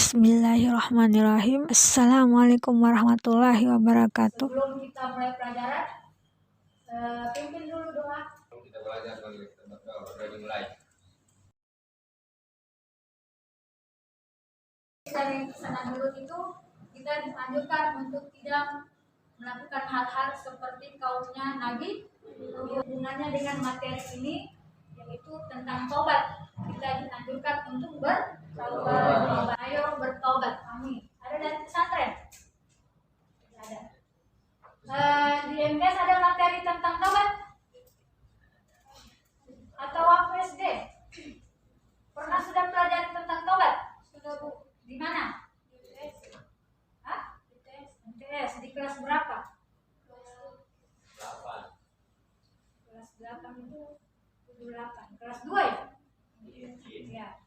Bismillahirrahmanirrahim. Assalamualaikum warahmatullahi wabarakatuh. Sebelum kita mulai pelajaran, pimpin dulu doa. Kita belajar kali, udah dimulai. Dari pesanan dulu itu kita dianjurkan untuk tidak melakukan hal-hal seperti kaumnya Nabi. Hubungannya dengan materi ini yaitu tentang taubat. Kita dianjurkan untuk bertaubat. Ayo bertaubat. Amin. Ada dari pesantren? Ada. Di MKS ada materi tentang taubat? Atau waktu SD? Pernah sudah pelajari tentang taubat? Sudah, Bu. Di mana? Hah? MTS. Di kelas berapa? Kelas 8 itu 8. Kelas 2 ya? Iya.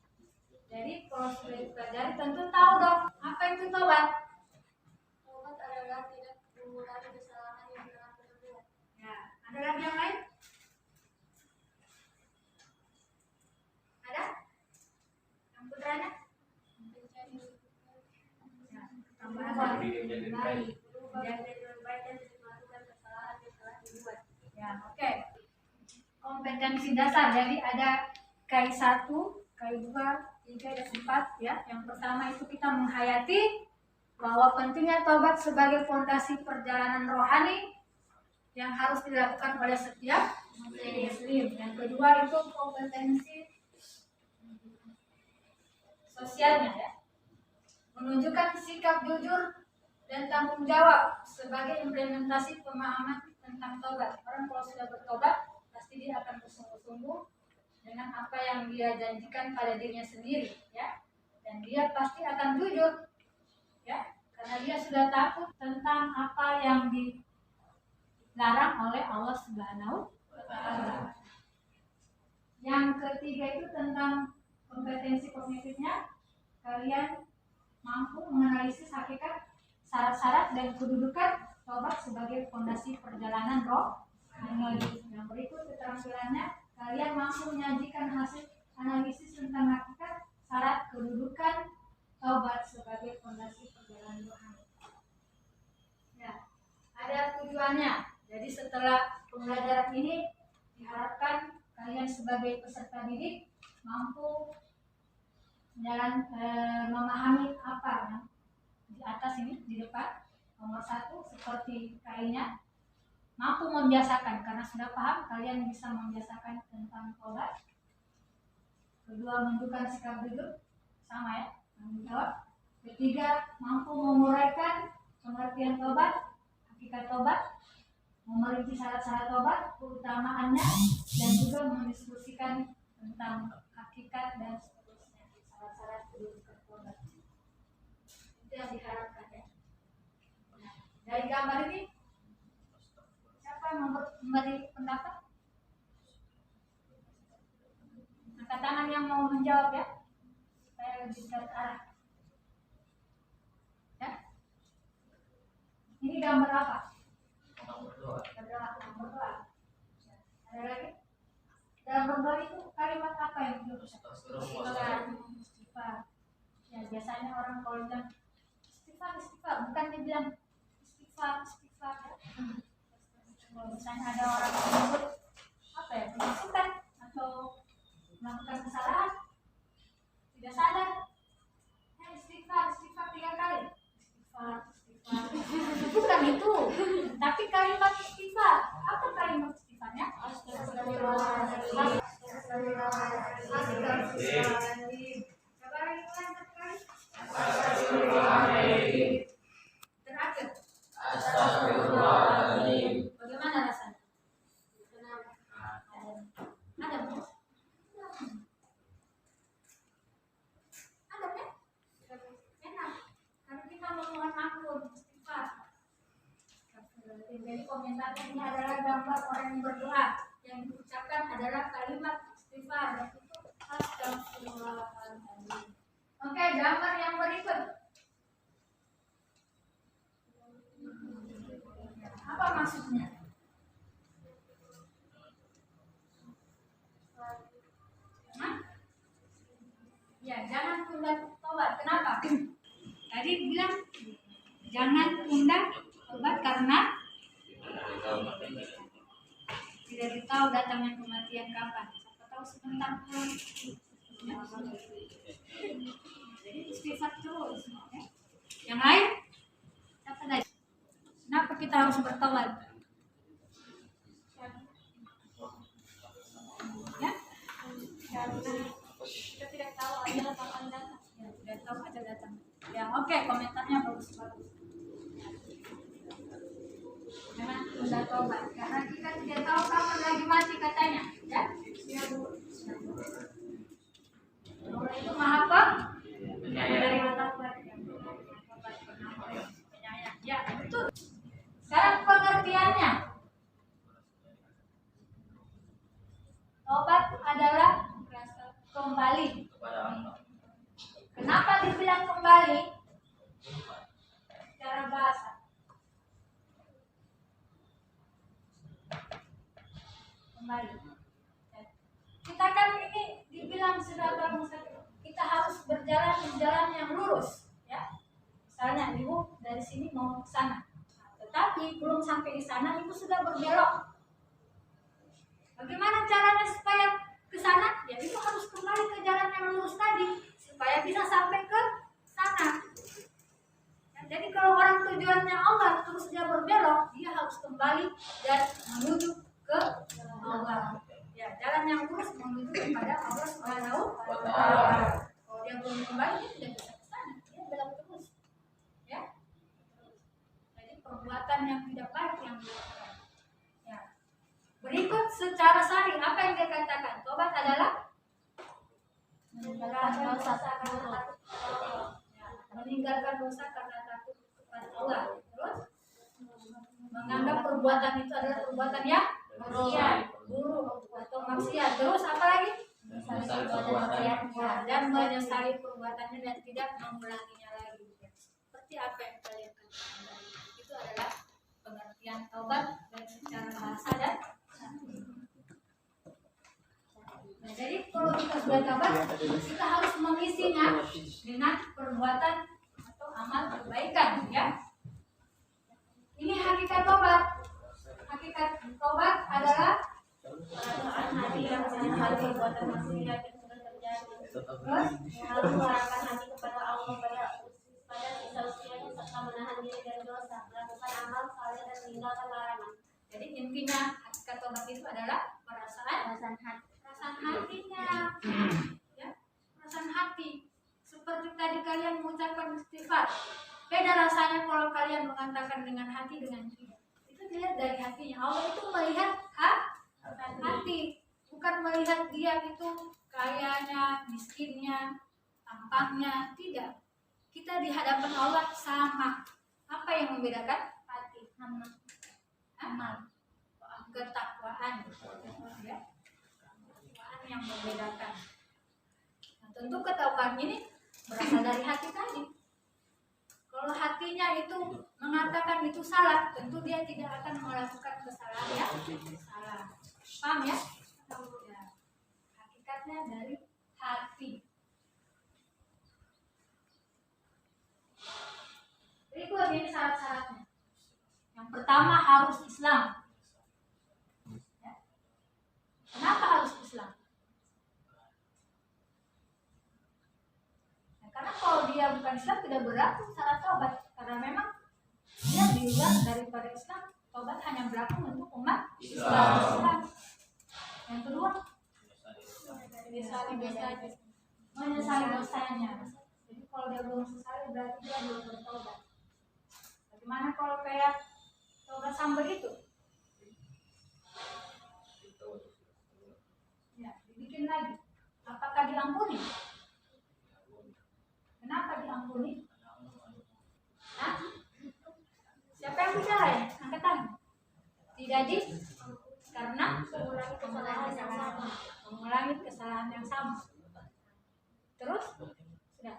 Jadi kalau sudah dipelajari tentu tahu dong apa itu taubat. Taubat adalah tidak mengulangi kesalahan yang telah terjadi. Ya, ada lagi yang lain? Ada? Yang putranya? Ya, tambahan lagi. Baik. Menjadi lebih baik dan melakukan kesalahan yang telah dibuat. Ya, oke. Kompetensi dasar. Jadi ada KI1, KI2, 3, dan 4 ya. Yang pertama itu kita menghayati bahwa pentingnya taubat sebagai fondasi perjalanan rohani yang harus dilakukan oleh setiap muslim. Yang kedua itu kompetensi sosialnya ya. Menunjukkan sikap jujur dan tanggung jawab sebagai implementasi pemahaman tentang taubat. Orang kalau sudah bertobat pasti dia akan bersungguh-sungguh dengan apa yang dia janjikan pada dirinya sendiri ya, dan dia pasti akan jujur ya, karena dia sudah takut tentang apa yang dilarang oleh Allah Subhanahu wa Ta'ala. Yang ketiga itu tentang kompetensi kognitifnya. Kalian mampu menganalisis hakikat, syarat-syarat dan kedudukan taubat sebagai fondasi perjalanan roh. Yang berikut keterampilannya, kalian mampu menyajikan hasil analisis tentang hakikat, syarat, kedudukan taubat sebagai fondasi perjalanan rohani. Ya, ada tujuannya. Jadi setelah pembelajaran ini diharapkan kalian sebagai peserta didik mampu memahami apa yang di atas ini di depan. Nomor 1 seperti kainnya, mampu membiasakan, karena sudah paham kalian bisa membiasakan tentang taubat. Kedua, menunjukkan sikap jujur, sama ya, tanggung jawab. Ketiga, mampu menguraikan pengertian taubat, hakikat taubat, memerinci syarat-syarat taubat, keutamaannya, dan juga mendiskusikan tentang hakikat dan seterusnya, syarat-syarat kedudukan taubat. Itu yang diharapkan ya. Nah, dari gambar ini memberi pendapat? Angkat tangan yang mau menjawab ya, supaya lebih terarah. Ya. Ini gambar apa? Gambar berdoa. Ada lagi? Dalam berdoa itu kalimat apa yang diucapkan? Istighfar. Ya, biasanya orang kalau bilang istighfar, bukan dia bilang istighfar ya. Kalau misalnya ada orang yang menyebut apa ya, kemasukan atau melakukan kesalahan tidak sadar, ya istighfar 3 kali, istighfar. Bukan itu, tapi kalimat istighfar. Apa kalimat istighfarnya? Astagfirullahaladzim. Coba lagi kali. Astagfirullahaladzim. Terakhir. Astagfirullahaladzim. Bagaimana rasanya? Ada bu? Ada kan? Enak. Karena kita memohon ampun, istighfar. Jadi komentarnya ini adalah gambar orang yang berdoa. Yang diucapkan adalah kalimat istighfar, yaitu astagfirullahaladzim. Oke, gambar yang berikut. Apa maksudnya? Ya, jangan tunda tobat. Kenapa? Tadi bilang jangan tunda tobat karena tidak ditahu datangnya kematian kapan. Siapa tahu sebentar pun. Jadi istighfar terus. Ya. Yang lain? Siapa lagi? Kenapa kita harus bertobat? Ya? Kita tidak tahu ajal kapan datang. Ya, tidak tahu ajal datang. Ya, oke, komentarnya bagus. Jangan tunda tobat karena kita tidak tahu kapan lagi mati katanya. Ya? Allah itu maha dari mata penyayang. Ya, betul. Sekarang pengertiannya. Tobat adalah kembali. Kenapa dibilang kembali? Secara bahasa. Kembali. Kita kan ini dibilang sudah bangsa, kita harus berjalan di jalan yang lurus, ya. Misalnya ibu dari sini mau ke sana, tetapi belum sampai di sana ibu sudah berbelok. Bagaimana caranya supaya ke sana? Ya ibu harus kembali ke jalan yang lurus tadi supaya bisa sampai ke sana. Ya, jadi kalau orang tujuannya Allah terus dia berbelok, dia harus kembali dan menuju ke Allah. Ya, jalan yang lurus menuju kepada Allah Subhanahu wa Ta'ala. Kalau dia belum kembali, dia tidak bisa ke sana. Dia belok terus. Ya. Jadi perbuatan yang tidak baik yang dilakukan. Ya. Berikut secara sari apa yang dia katakan? Tobat adalah meninggalkan dosa karena takut kepada Allah. Ya. Meninggalkan dosa karena takut kepada Allah. Terus menganggap perbuatan itu adalah perbuatan yang buruk atau maksiat. Terus apa lagi? Dan menyesali perbuatannya dan tidak mengulanginya lagi. Seperti apa yang kalian katakan tadi. Itu adalah pengertian taubat dan secara bahasa dan nah, jadi kalau kita sudah taubat, kita harus mengisinya dengan perbuatan atau amal kebaikan, ya. Ini hakikat taubat. Hakikat taubat adalah perasaan hati yang menyesali perbuatan maksiat yang sudah terjadi. Terus mengarahkan hati kepada Allah pada sisa usianya serta menahan diri dari dosa, melakukan amal saleh dan meninggalkan larangan. Jadi intinya hakikat taubat itu adalah perasaan hatinya, ya, perasaan hati. Seperti tadi kalian mengucapkan istighfar. Beda rasanya kalau kalian mengatakan dengan hati dengan tidak. Itu dilihat dari hatinya. Allah itu melihat hati, bukan melihat dia itu kayanya, miskinnya, tampangnya, tidak. Kita di hadapan Allah sama. Apa yang membedakan? Hati, amal, ketakwaan, ya. Ketakwaan yang membedakan. Nah, tentu ketakwaan ini berasal dari hati tadi. Kalau hatinya itu mengatakan itu salah, tentu dia tidak akan melakukan kesalahan yang salah. Paham ya? Ya. Hakikatnya dari hati. Berikut ini syarat-syaratnya. Yang pertama harus Islam. Ya. Kenapa harus Islam? Karena kalau dia bukan Islam tidak berlaku syarat taubat, karena memang dia di luar daripada Islam. Taubat hanya berlaku untuk umat Islam. Yang kedua, menyesali dosanya. Jadi kalau dia belum sesali berarti dia belum bertobat. Bagaimana kalau kayak taubat sambil itu? Ya, dibikin lagi. Apakah diampuni? Kenapa diampuni? Hah? Siapa yang bicara ya? Angkat tangan. Tidak karena mengulangi kesalahan yang sama. Terus sudah.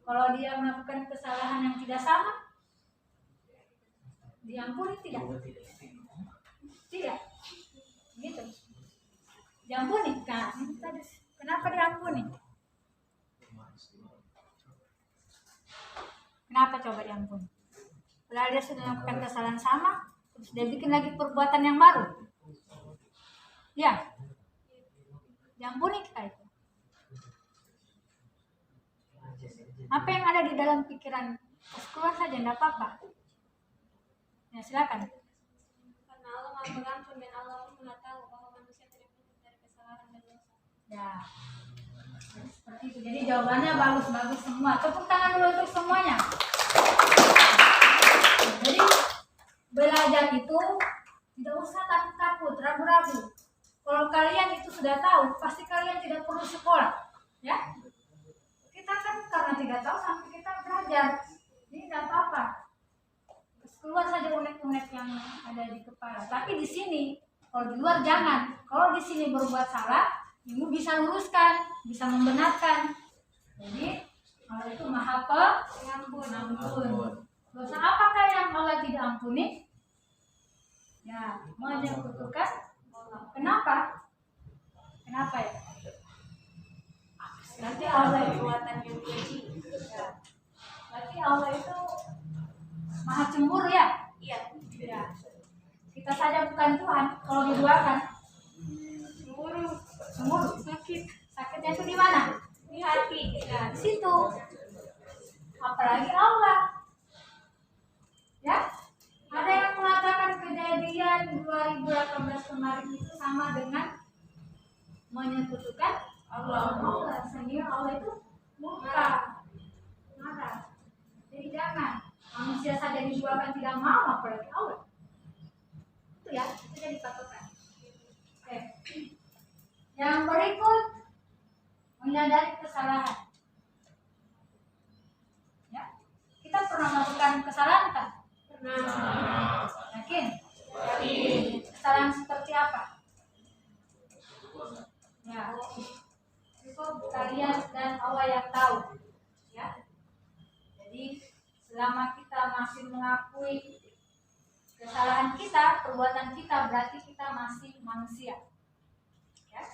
Kalau dia melakukan kesalahan yang tidak sama, diampuni tidak? Tidak. Gitu. Diampuni kan? Kenapa diampuni? Kenapa coba diampuni? Padahal dia sudah melakukan kesalahan sama, terus dia bikin lagi perbuatan yang baru. Ya, diampuni kita itu. Apa yang ada di dalam pikiran, keluar saja, tidak apa-apa. Ya, silakan. Karena Allah Maha Pengampun dan Allah pun mengetahui bahwa manusia tidak luput dari kesalahan dan dosa. Ya, seperti itu. Jadi jawabannya bagus-bagus semua. Tepuk tangan dulu untuk semuanya. Jadi belajar itu tidak usah takut-takut, ragu-ragu. Kalau kalian itu sudah tahu, pasti kalian tidak perlu sekolah, ya. Kita kan karena tidak tahu sampai kita belajar, jadi tidak apa-apa. Keluar saja unek-unek yang ada di kepala. Tapi di sini, kalau di luar jangan. Kalau di sini berbuat salah, ibu bisa luruskan, bisa membenarkan. Jadi Allah itu Maha Pengampun. Dosa apakah yang Allah tidak ampuni? Ya, menyekutukan Allah. Kenapa? Kenapa ya? Berarti Allah itu Perbuatan yang keji. ya. Berarti Allah itu Maha cemburu ya? Iya. Ya. Kita saja bukan Tuhan. Kalau diduakan, cemburu, sakit. Sakitnya itu di mana? Di hati. Ya, di situ. Apalagi Allah. Ya, ada yang mengatakan kejadian 2018 kemarin itu sama dengan menyekutukan Allah. Sehingga Allah itu murka, marah. Jadi jangan manusia saja diduakan tidak mau, apalagi Allah. Itu ya, itu jadi patokan. Oke. Yang berikut, menyadari kesalahan. Ya, kita pernah melakukan kesalahan kan? Yakin? Kesalahan seperti apa? Ya, itu kalian dan Allah yang tahu. Ya. Jadi selama kita masih mengakui kesalahan kita, perbuatan kita, berarti kita masih manusia. Ya.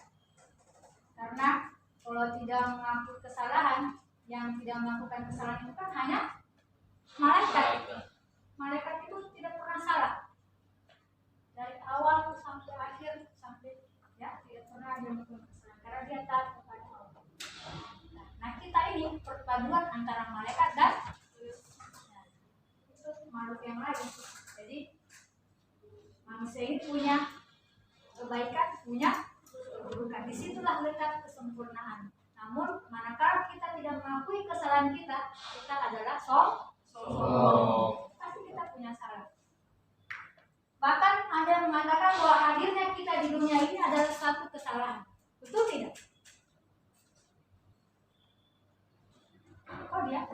Karena kalau tidak mengakui kesalahan, yang tidak melakukan kesalahan itu kan hanya malaikat. Malaikat itu tidak pernah salah. Dari awal sampai akhir, sampai ya tidak pernah dia melakukan kesalahan karena dia taat kepada Allah. Nah, kita ini perpaduan antara malaikat dan itu makhluk yang lain. Jadi manusia ini punya kebaikan, punya keburukan. Disitulah letak kesempurnaan. Namun manakala kita tidak mengakui kesalahan kita, kita adalah sombong. Pasti kita punya salah. Bahkan ada yang mengatakan bahwa hadirnya kita di dunia ini adalah satu kesalahan. Betul tidak? Oh dia.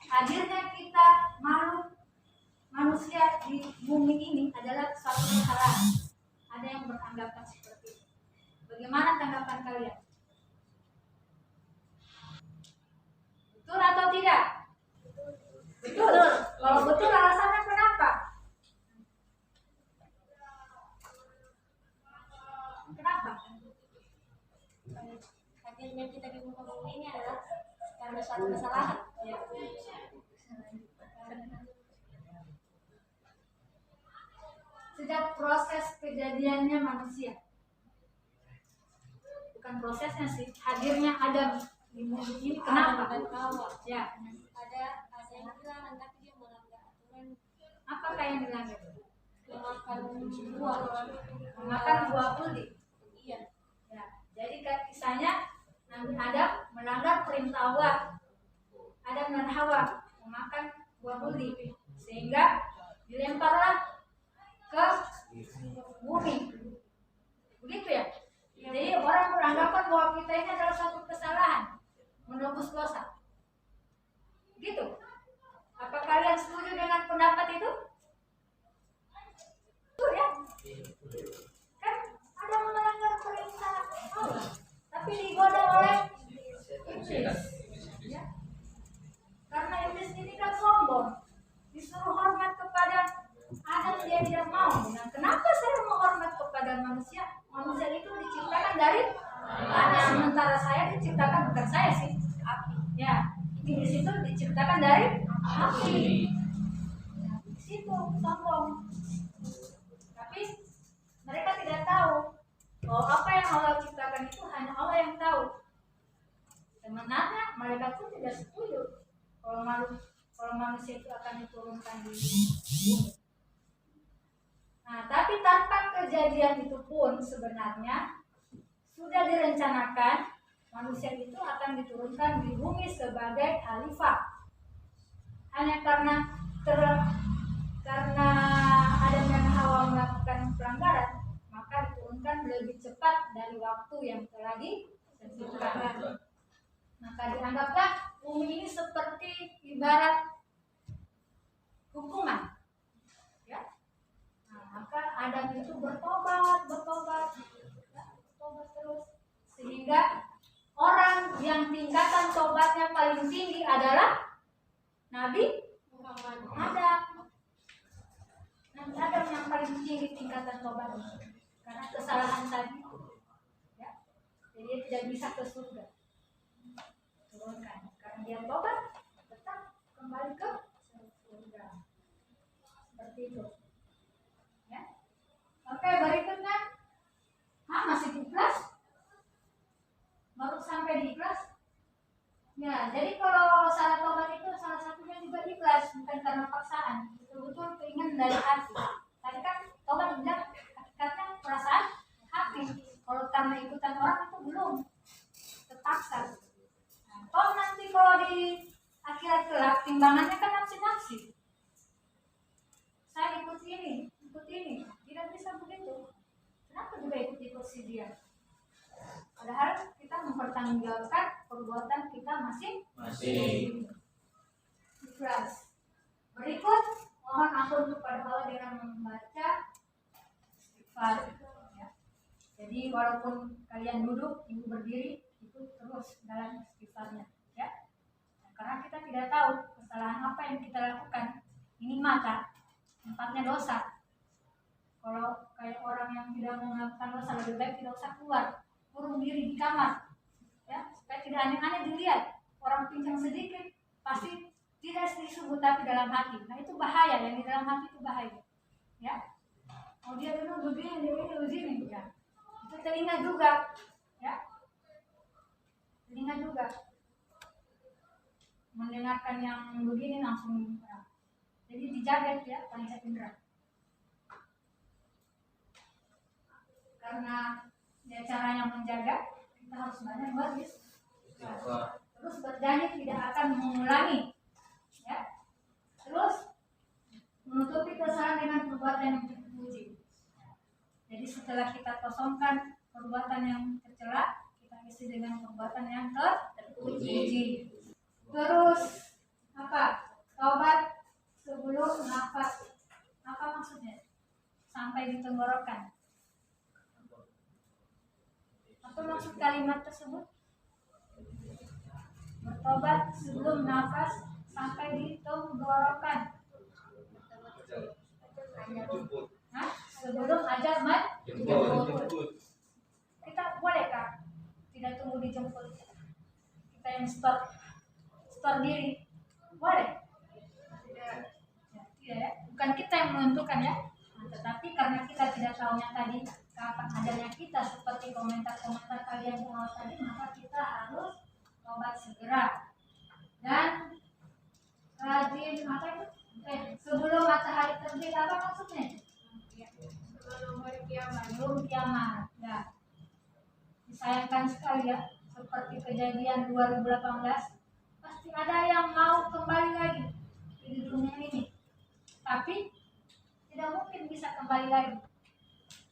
Hadirnya kita makhluk manusia di bumi ini adalah suatu kesalahan. Ada yang beranggapan seperti itu. Bagaimana tanggapan kalian? Betul atau tidak? Betul. Kalau betul alasannya kenapa? Kenapa? Hadirnya kita di muka bumi ini adalah karena suatu kesalahan. Ya. Sejak proses kejadiannya manusia, bukan prosesnya sih, hadirnya Adam di bumi ini kenapa? Ya, Ada yang bilang tapi dia melanggar aturan apakah yang dilanggar? memakan buah. Memakan buah kuldi. Iya. Ya, jadi kisahnya Nabi Adam melanggar perintah Allah. Adam dan Hawa memakan buah kuldi sehingga dilemparlah ke bumi. Begitu ya? Jadi orang beranggapan bahwa kita ini adalah satu kesalahan, menembus dosa. Gitu. Apa kalian setuju dengan pendapat itu? Betul ya? Kan ada melanggar perintah Allah, tapi digoda oleh iblis. Ya? Karena iblis ini kan sombong, disuruh hormat kepada Adam, dia tidak mau. Nah, kenapa saya mau hormat kepada manusia? Manusia itu diciptakan dari tanah, sementara saya diciptakan bukan saya sih, api. Ya, di situ diciptakan dari api. Nah, di situ sombong. Tapi mereka tidak tahu bahwa apa yang Allah ciptakan itu hanya Allah yang tahu. Sebenarnya mereka pun tidak setuju kalau manusia itu akan diturunkan di bumi. Nah, tapi tanpa kejadian itu pun sebenarnya sudah direncanakan manusia itu akan diturunkan di bumi sebagai khalifah. Hanya karena Adam dan Hawa melakukan pelanggaran, maka diturunkan lebih cepat dari waktu yang telah ditentukan. Maka dianggaplah bumi ini seperti ibarat hukuman. Ya. Nah, maka Adam itu bertobat terus, sehingga orang yang tingkatan tobatnya paling tinggi adalah Nabi Adam. Nabi Adam yang paling tinggi tingkatan tobatnya karena kesalahan tadi, ya. Jadi dia tidak bisa ke surga. Turunkan karena dia tobat, tetap kembali ke surga. Seperti itu. Ya. Oke, berikutnya. Masih di kelas? Baru sampai di kelas? Ya, jadi kalau syarat tobat itu salah satunya juga ikhlas, bukan karena paksaan, betul-betul keinginan dari hati. Tadi kan tobat bilang hakikatnya perasaan hati. Kalau karena ikutan orang itu belum terpaksa. Nah, toh nanti kalau di akhirat kelak timbangannya kan nafsi-nafsi. Saya ikut ini, tidak bisa begitu. Kenapa juga ikut si dia? Padahal kita mempertanggungjawabkan perbuatan kita masing-masing. Ikhlas. Berikut, mohon ampun kepada Allah dengan membaca istighfar. Ya. Jadi walaupun kalian duduk, ibu berdiri, itu terus dalam istighfarnya. Ya. Nah, karena kita tidak tahu kesalahan apa yang kita lakukan. Ini mata, tempatnya dosa. Kalau kayak orang yang tidak melakukan dosa, lebih baik tidak usah keluar, kurung diri di kamar, ya, supaya tidak aneh-aneh dilihat. Orang pincang sedikit pasti tidak disebut tapi dalam hati. Nah itu bahaya, yang di dalam hati itu bahaya, ya. Oh dia dulu begini, ya. Itu telinga juga, ya. Telinga juga mendengarkan yang begini langsung, ya. Jadi dijaga ya panca indera. Karena ya cara yang menjaga, kita harus banyak beristighfar. Terus berjanji tidak akan mengulangi, ya. Terus menutupi kesalahan dengan perbuatan yang terpuji. Jadi setelah kita kosongkan perbuatan yang tercela, kita isi dengan perbuatan yang terpuji. Terus apa? Taubat sebelum nafas. Apa maksudnya? Sampai di tenggorokan. Apa maksud kalimat tersebut? Bertobat sebelum nafas sampai di tenggorokan. Sebelum ajal menjemput. Kita bolehkah tidak tunggu dijemput? Kita yang store diri, boleh? Tidak ya. Bukan kita yang menentukan ya. Tetapi karena kita tidak tahunya tadi kapan ajalnya kita, seperti komentar-komentar kalian yang awal tadi, maka kita harus tobat segera dan rajin apa itu? Sebelum matahari terbit, apa maksudnya? Sebelum kiamat. Ya. Disayangkan sekali ya, seperti kejadian 2018, pasti ada yang mau kembali lagi di dunia ini, tapi tidak mungkin bisa kembali lagi.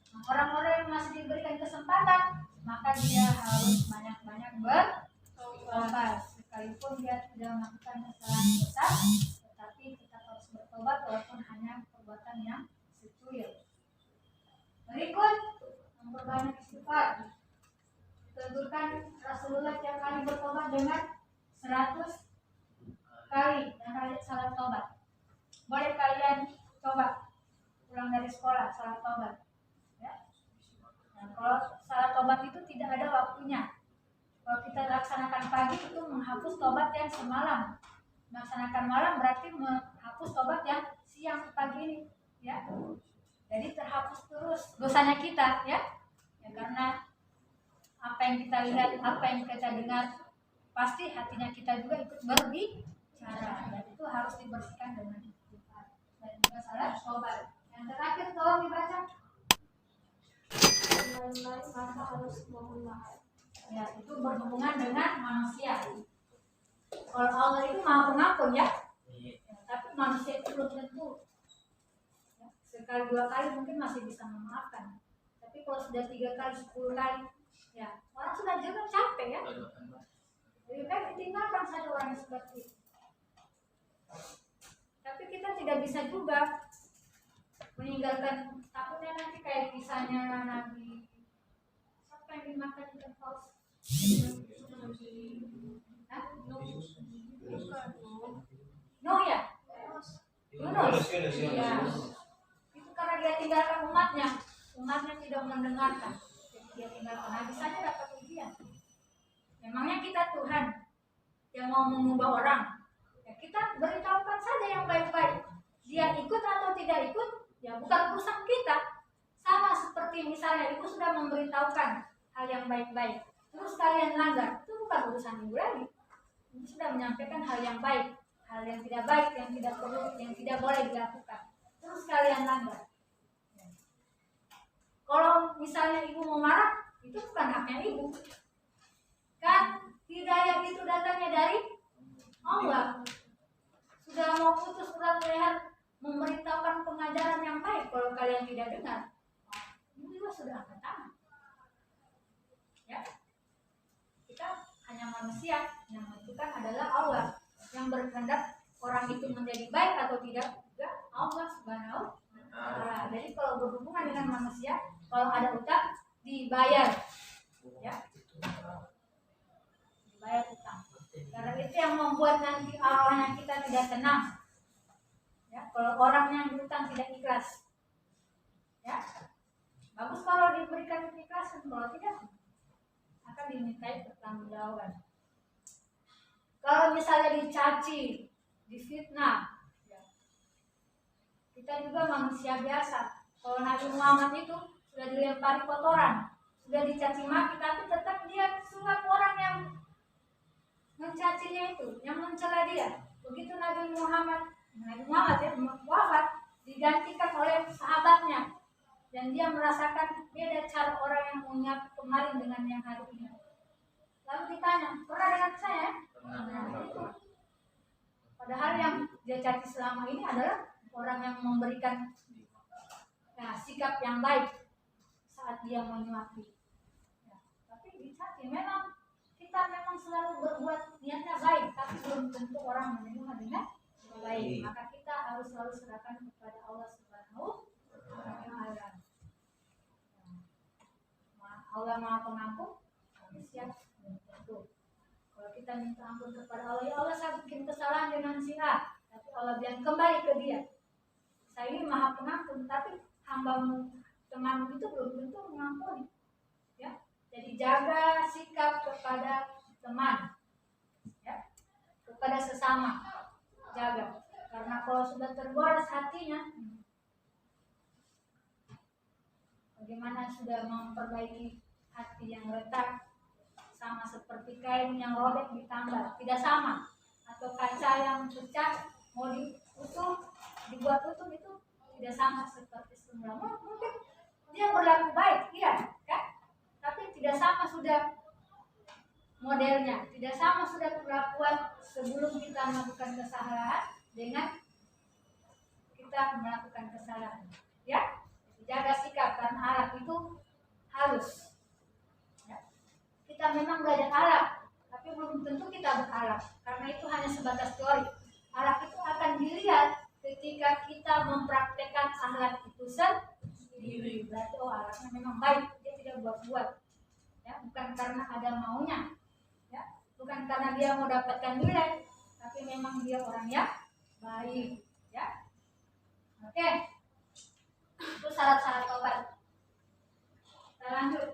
Nah, orang-orang yang masih diberikan kesempatan, maka dia harus banyak-banyak bertobat. Sekalipun dia tidak melakukan kesalahan besar, tetapi kita harus bertobat walaupun hanya perbuatan yang secuil. Berikut, memperbanyak istighfar. Tentukan Rasulullah tiap kali bertobat dengan 100 kali dan rajin salat tobat. Boleh kalian coba pulang dari sekolah salat tobat, ya. Nah, kalau salat tobat itu tidak ada waktunya. Kalau kita laksanakan pagi itu menghapus tobat yang semalam. Melaksanakan malam berarti menghapus tobat yang siang pagi ini, ya. Jadi terhapus terus dosanya kita, ya. Ya karena apa yang kita lihat, apa yang kita dengar, pasti hatinya kita juga ikut berbicara, dan itu harus dibersihkan dengan istighfar dan juga salat tobat. Yang terakhir tolong dibaca. Lain-lain maka harus mohon maaf. Ya, itu berhubungan dengan manusia. Kalau Allah itu maha pengampun, ya. Tapi manusia itu belum tentu. Ya, sekali dua kali mungkin masih bisa memaafkan. Tapi kalau sudah 3 kali, 10 kali, ya orang sudah juga capek, ya. Lebih baik ditinggalkan saja orang yang seperti itu. Tapi kita tidak bisa juga meninggalkan, takutnya nanti kayak kisahnya Nabi, siapa yang dimakan ikan paus? Nuh, ya? Yunus. Ya. Itu karena dia tinggalkan umatnya tidak mendengarkan. Jadi dia tinggalkan. Nabi saja dapat ujian. Memangnya kita Tuhan yang mau mengubah orang? Ya, kita beritahukan saja yang baik-baik. Dia ikut atau tidak ikut, ya bukan urusan kita. Sama seperti misalnya ibu sudah memberitahukan hal yang baik-baik, terus kalian langgar, itu bukan urusan ibu lagi. Ibu sudah menyampaikan hal yang baik, hal yang tidak baik, yang tidak perlu, yang tidak boleh dilakukan, terus kalian langgar. Kalau misalnya ibu mau marah, itu bukan haknya ibu. Kan hidayah itu datangnya dari Allah. Sudah mau putus urat leher memberitahukan pengajaran yang baik, kalau kalian tidak dengar, ibu juga sudah angkat tangan. Ya, kita hanya manusia, yang menentukan adalah Allah. Yang berkehendak orang itu menjadi baik atau tidak juga Allah Subhanahu wa Ta'ala. Jadi kalau berhubungan dengan manusia, kalau ada utang dibayar, ya, dibayar utang. Karena itu yang membuat nanti awalnya kita tidak tenang. Ya, kalau orang yang berutang tidak ikhlas, ya, bagus kalau diberikan keikhlasan, kalau tidak akan dimintai pertanggungjawaban. Kalau misalnya dicaci, difitnah, ya, kita juga manusia biasa. Kalau Nabi Muhammad itu sudah dilempari kotoran, sudah dicaci maki, tapi tetap dia suap orang yang mencacinya itu, yang mencela dia. Begitu Nabi Muhammad ya, wafat, digantikan oleh sahabatnya, dan dia merasakan beda cara orang yang mengingat kemarin dengan yang hari ini. Lalu ditanya, pernah dengan saya? Nah, itu. Padahal yang dia caci selama ini adalah orang yang memberikan, ya, sikap yang baik saat dia menyuapi. Ya, tapi dicaci, memang kita memang selalu berbuat niatnya baik, tapi belum tentu orang menerima dengan baik. Maka kita harus selalu serahkan kepada Allah Subhanahu wa Ta'ala. Allah Maha Pengampun, siap tentu. Kalau kita minta ampun kepada Allah, ya Allah saya bikin kesalahan dengan si A, tapi Allah bilang kembali ke dia. Saya ini Maha Pengampun, tapi hambamu, temanmu itu belum tentu mengampuni. Ya, jadi jaga sikap kepada teman, ya, kepada sesama, jaga. Karena kalau sudah tergores hatinya, bagaimana sudah memperbaiki hati yang retak, sama seperti kain yang robek ditambal, tidak sama. Atau kaca yang pecah mau dibuat utuh, itu tidak sama seperti semula. Mungkin dia berlaku baik, iya, kan? Tapi tidak sama sudah modelnya, tidak sama sudah perlakuan sebelum kita melakukan kesalahan dengan kita melakukan kesalahan. Ya, jaga sikap, karena Arab itu halus. Ya. Kita memang belajar Arab, tapi belum tentu kita berakhlak, karena itu hanya sebatas teori. Akhlak itu akan dilihat ketika kita mempraktekkan akhlak itu sendiri. Berarti akhlaknya memang baik, dia tidak buat-buat. Ya, bukan karena ada maunya, ya, bukan karena dia mau dapatkan nilai, tapi memang dia orang yang baik. Ya, oke. Itu syarat-syarat tobat. Kita lanjut.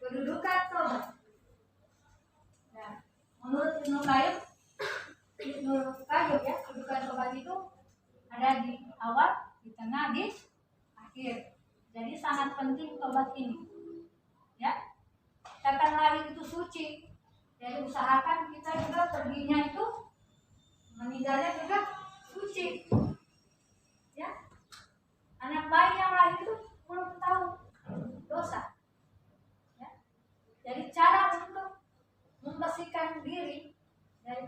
kedudukan tobat. Nah, menurut Ibnu Qayyim ya, kedudukan tobat itu ada di awal, di tengah, di akhir. Jadi sangat penting tobat ini. Ya, katakan lahir itu suci. Jadi usahakan kita juga perginya itu meninggalnya juga suci. Ya, anak bayi yang lahir itu belum tahu dosa. Ya, jadi cara untuk membersihkan diri dari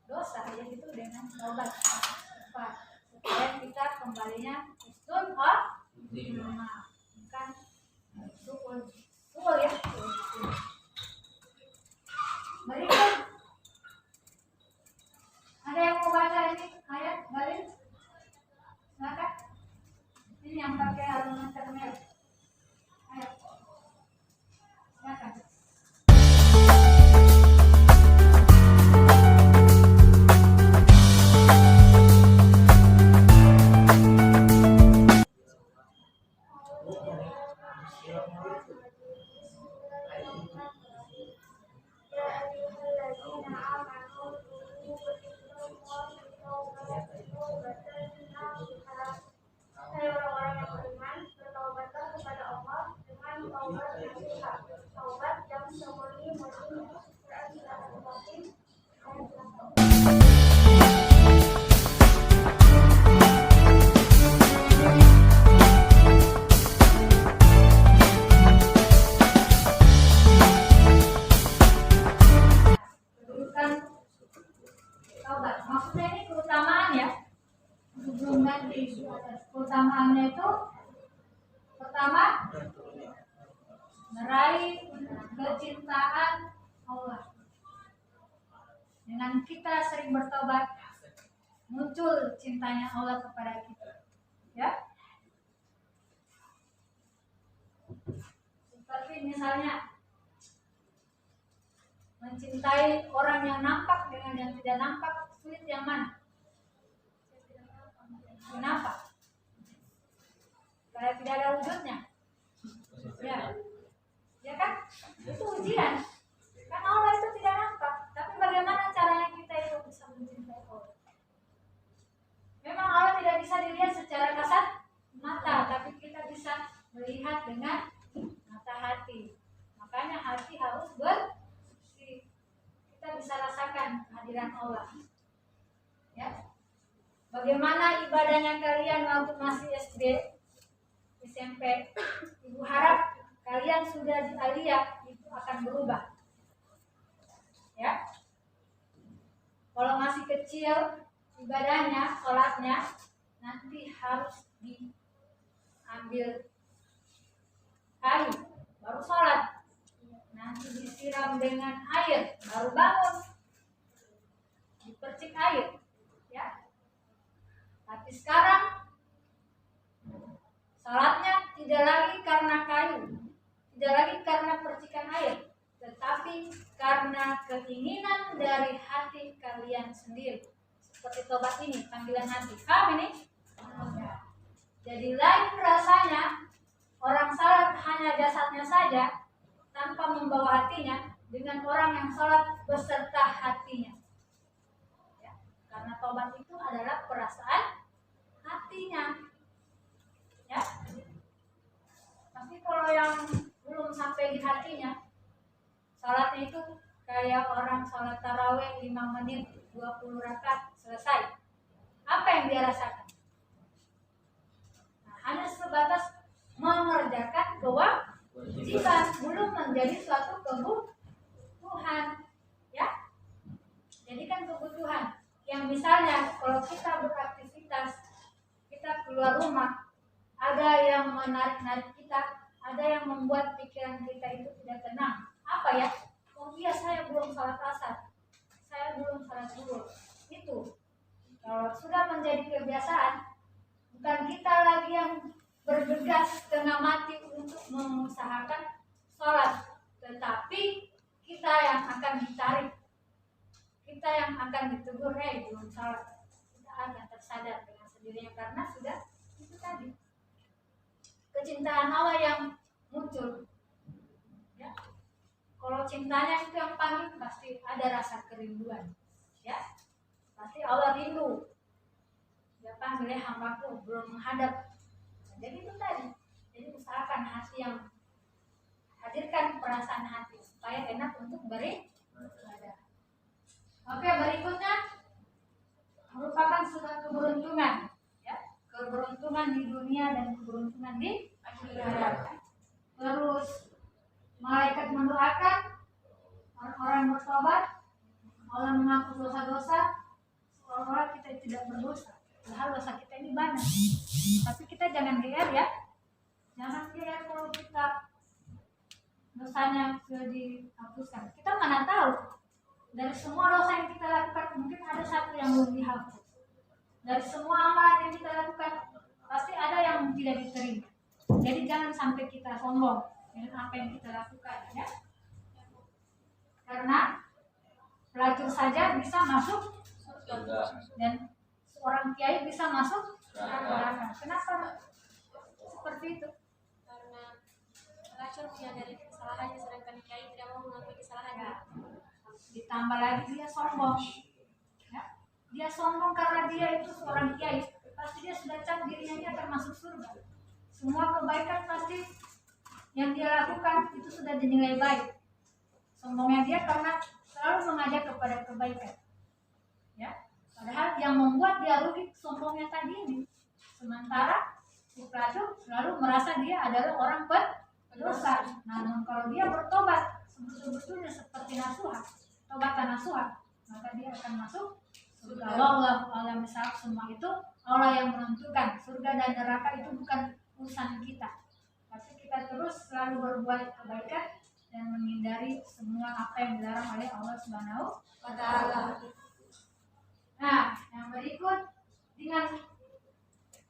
dosa yaitu dengan taubat. Supaya kita kembalinya istun bukan sukul ya. Berikut ada yang mau baca ini ayat balik? Silakan. Ini yang pakai halaman termel. Ayo. Silakan. Hai orang-orang yang beriman, bertaubatlah kepada Allah dengan taubat nasuha, taubat yang semurni-murninya. Quran Surah Al-Fatih ayat 8. Kedudukan taubat. Maksudnya ini keutamaan ya. Sebelum nanti keutamaannya itu pertama meraih kecintaan Allah. Dengan kita sering bertobat muncul cintanya Allah kepada kita. Ya. Seperti misalnya mencintai orang yang nampak dengan yang tidak nampak, sulit yang mana? Kenapa? Karena tidak ada wujudnya. Ya, ya kan? Itu ujian. Kan Allah itu tidak nampak. Tapi bagaimana caranya kita itu bisa mencintai Allah? Memang Allah tidak bisa dilihat secara kasat mata, tapi kita bisa melihat dengan mata hati. Makanya hati harus bersih. Kita bisa rasakan kehadiran Allah. Ya. Bagaimana ibadahnya kalian waktu masih SD, SMP? Ibu harap kalian sudah di aliyah itu akan berubah. Ya. Kalau masih kecil ibadahnya, sholatnya nanti harus diambil kayu baru sholat. Nanti disiram dengan air baru bangun. Dipercik air. Ya. Tapi sekarang salatnya tidak lagi karena kayu, tidak lagi karena percikan air, tetapi karena keinginan dari hati kalian sendiri. Seperti tobat ini, panggilan hati. Paham ini? Jadi lain rasanya orang salat hanya jasadnya saja tanpa membawa hatinya dengan orang yang salat beserta hatinya. Karena tobat itu adalah perasaan hatinya. Ya. Tapi kalau yang belum sampai di hatinya, salatnya itu kayak orang salat tarawih 5 menit, 20 rakaat selesai. Apa yang dia rasakan? Nah, hanya sebatas mengerjakan kewajiban, belum menjadi suatu kebutuhan. Ya. Jadi kan kebutuhan. Yang misalnya kalau kita beraktivitas, kita keluar rumah, ada yang menarik-narik kita, ada yang membuat pikiran kita itu tidak tenang. Apa ya? Oh iya, saya belum salat asar, saya belum salat zuhur. Itu kalau sudah menjadi kebiasaan, bukan kita lagi yang bergegas setengah mati untuk mengusahakan salat, tetapi kita yang akan ditarik. Kita yang akan ditegur, belum salat. Kita akan tersadar dengan sendirinya karena sudah itu tadi kecintaan Allah yang muncul. Ya. Kalau cintanya itu yang panggil pasti ada rasa kerinduan, ya. Pasti Allah rindu. Dia panggil hambaku belum menghadap. Jadi itu tadi. Jadi usahakan hati yang hadirkan perasaan hati supaya enak untuk beribadah. Oke, berikutnya merupakan sebuah keberuntungan, ya. Keberuntungan di dunia dan keberuntungan di akhirat. Terus malaikat mendoakan orang-orang bertobat, Allah mengaku dosa-dosa, seolah-olah kita tidak berdosa. Padahal dosa kita ini banyak. Tapi kita jangan GR ya. Jangan GR kalau kita dosanya sudah dihapuskan. Kita mana tahu dari semua dosa yang kita lakukan mungkin ada satu yang belum dihapus. Dari semua amalan yang kita lakukan pasti ada yang tidak diterima. Jadi jangan sampai kita sombong dengan apa yang kita lakukan, ya. Karena pelacur saja bisa masuk surga dan seorang kiai bisa masuk neraka. Kenapa seperti itu? Karena pelacur menyadari kesalahannya sedangkan kiai tidak mau mengakui kesalahannya. Ditambah lagi dia sombong, ya. Dia sombong karena dia itu seorang kiai, pasti dia sudah cap dirinya dia akan masuk surga. Semua kebaikan pasti yang dia lakukan itu sudah dinilai baik. Sombongnya dia karena selalu mengajak kepada kebaikan, ya. Padahal yang membuat dia rugi sombongnya tadi ini. Sementara si pelacur selalu merasa dia adalah orang berdosa. Namun kalau dia bertobat sebetulnya seperti nasuha, tobatan nasuha, maka dia akan masuk surga. Wallahu a'lam bishawab. Semua itu Allah yang menentukan. Surga dan neraka itu bukan urusan kita. Tapi kita terus selalu berbuat kebaikan dan menghindari semua apa yang dilarang oleh Allah Subhanahu wa taala. Nah, yang berikut, dengan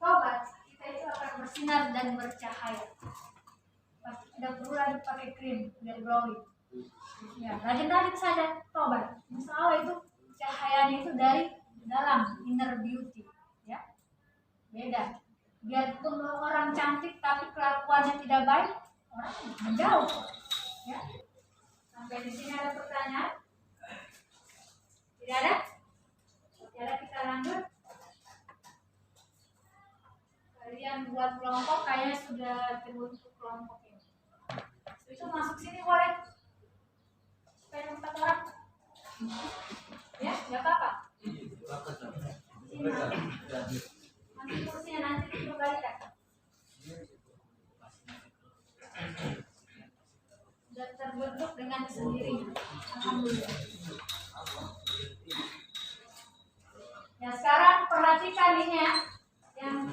tobat kita itu akan bersinar dan bercahaya. Pasti tidak perlu lagi pakai krim biar glowing. Ya, rajin-rajin saja tobat. Insya Allah itu cahayanya itu dari dalam, inner beauty, ya. Beda. Biarpun orang cantik tapi kelakuannya tidak baik, orang menjauh, ya. Sampai di sini ada pertanyaan? Tidak ada? Tidak ada, kita lanjut. Kalian buat kelompok kayaknya sudah terbentuk kelompok ini. Itu masuk sini boleh. Supaya 4 orang. Ya, enggak apa-apa. Sini nanti kursinya nanti dikembalikan. Sudah terbentuk dengan sendirinya. Alhamdulillah. Ya, sekarang perhatikan ini ya, yang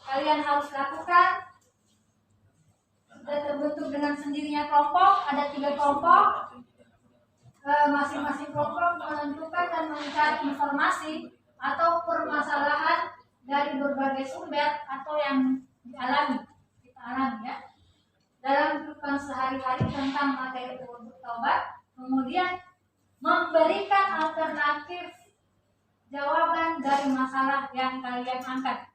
kalian harus lakukan. Sudah terbentuk dengan sendirinya kelompok, ada 3 kelompok. Masing-masing kelompok menentukan dan mencari informasi atau permasalahan dari berbagai sumber atau yang dialami, kita alami ya, dalam kehidupan sehari-hari tentang materi taubat, kemudian memberikan alternatif jawaban dari masalah yang kalian angkat.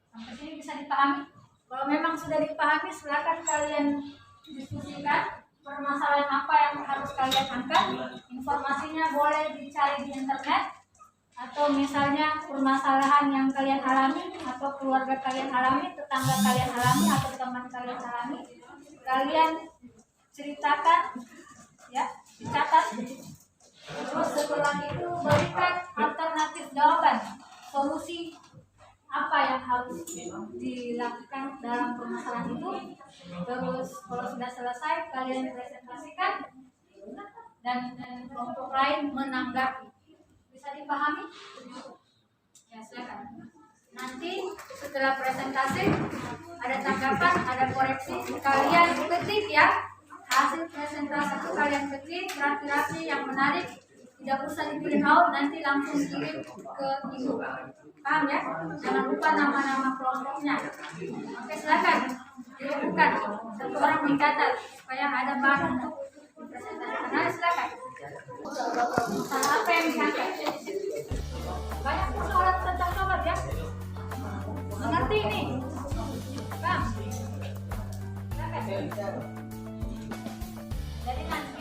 Sampai sini bisa dipahami? Kalau memang sudah dipahami, silakan kalian diskusikan permasalahan apa yang harus kalian angkat. Informasinya boleh dicari di internet, atau misalnya permasalahan yang kalian alami atau keluarga kalian alami, tetangga kalian alami atau teman kalian alami, kalian ceritakan ya, dicatat. Terus setelah itu berikan alternatif jawaban, solusi apa yang harus dilakukan dalam permasalahan itu. Terus kalau sudah selesai kalian presentasikan dan kelompok lain menanggapi. Bisa dipahami? Ya, silakan. Nanti setelah presentasi ada tanggapan, ada koreksi, kalian ketik ya. Hasil presentasi itu kalian ketik, rapi-rapi yang menarik, tidak usah di print out, nanti langsung kirim ke ibu. Paham ya? Jangan lupa nama-nama kelompoknya. Oke, silakan dilakukan. Satu orang mencatat supaya ada bahan untuk presentasi. Nah, silakan. Masalah apa yang diangkat? Banyak persoalan tentang sobat ya. Mengerti ini? Paham? Silakan. Jadi nanti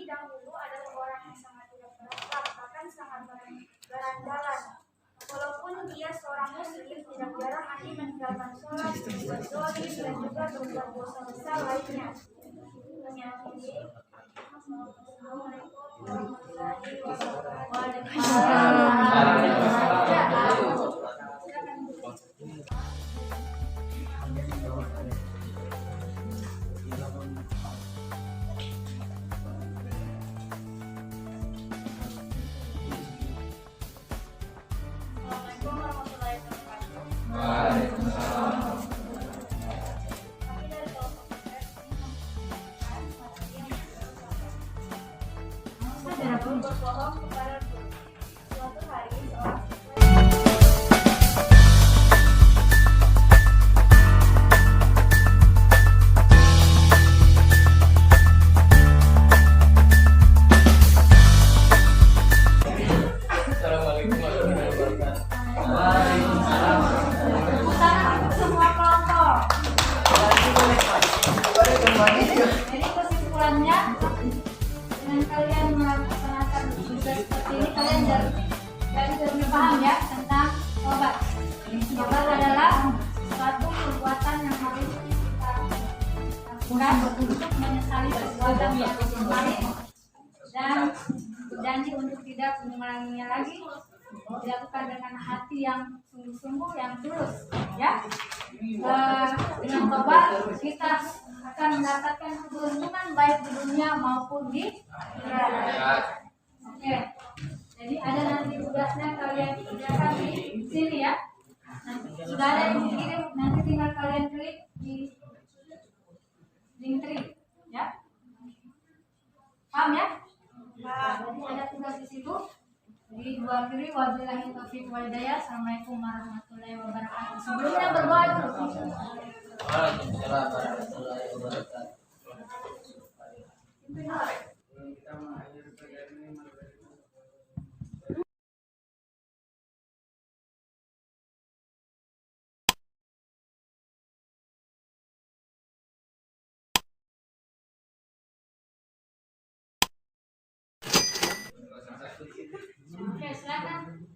dahulu adalah orang yang sangat tidak berakhlak, bahkan sangat berandalan. Walaupun dia seorang muslim, tidak jarang Andi meninggalkan sholat, berbuat zalim, dan juga berbuat dosa besar lainnya. Assalamualaikum warahmatullahi wabarakatuh. Assalamualaikum warahmatullahi wabarakatuh. Waalaikumsalam. Kami dari kelompok PPS ingin memperkenalkan materi yang berbohong kepada guru. Suatu hari seorang Assalamualaikum warahmatullahi wabarakatuh. Waalaikumsalam. Semua kelompok. Jadi kesimpulannya, dengan kalian melaksanakan tugas seperti ini, kalian jadi paham ya tentang tobat. Tobat adalah suatu perbuatan yang harus kita lakukan untuk menyesali perbuatan yang kemarin dan berjanji untuk tidak mengulanginya lagi, dilakukan dengan hati yang sungguh-sungguh, yang tulus, ya. Dengan tobat kita akan mendapatkan keberuntungan baik di dunia maupun di akhirat. Oke, jadi ada nanti tugasnya kalian kerjakan di sini ya. Nanti sudah ada yang dikirim, nanti tinggal kalian klik di link tree, ya. Paham ya? Jadi ada tugas di situ di dua kiri. Wabillahi taufiq wal hidayah. Assalamualaikum warahmatullahi wabarakatuh. Sebelumnya berdoa dulu. Waalaikumsalam warahmatullahi wabarakatuh. Oke, silakan.